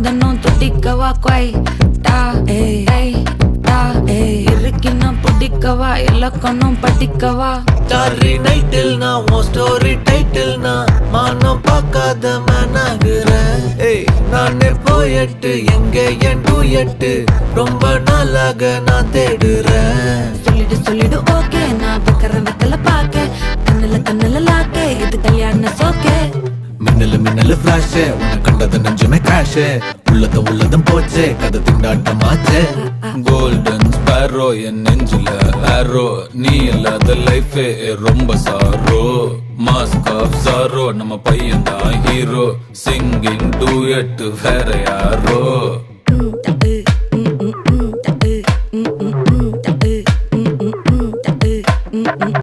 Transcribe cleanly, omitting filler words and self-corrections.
தன்னும் துடிக்கவா கொய் டா ஏய் டா இருக்கின்னா பிடிக்கவா இலக்கணம் படிக்கவா ஸ்டாரி நைட்டில் நான் உன் ஸ்டோரி டைட்டில் நான் மானம் பார்க்காத மனாகுறேன். நானே போயட்டு எங்க என் டூயட்டு ரொம்ப நாளாக நான் தேடுறேன். சொல்லிடு ஓகே நான் வைக்கிறேன் வெத்தல பாக்க கண்ணுல லாக்கே இது கல்யாண சோக்கே மின்னலு ஃபிளாஷ் உன்னை கண்டது நெஞ்சுமே கிராஷ் உள்ளதும் போச்சே கதை திண்டாட்டமாச்சே. கோல்டன் ஸ்பேரோ என் நெஞ்சில ஆரோ நீ இல்லாத லைஃபே ரொம்ப சாரோ மாஸ்க் ஆஃப் சாரோ நம்ம பையன் தான் ஹீரோ சிங்கிங் டூயட் வேற யாரோ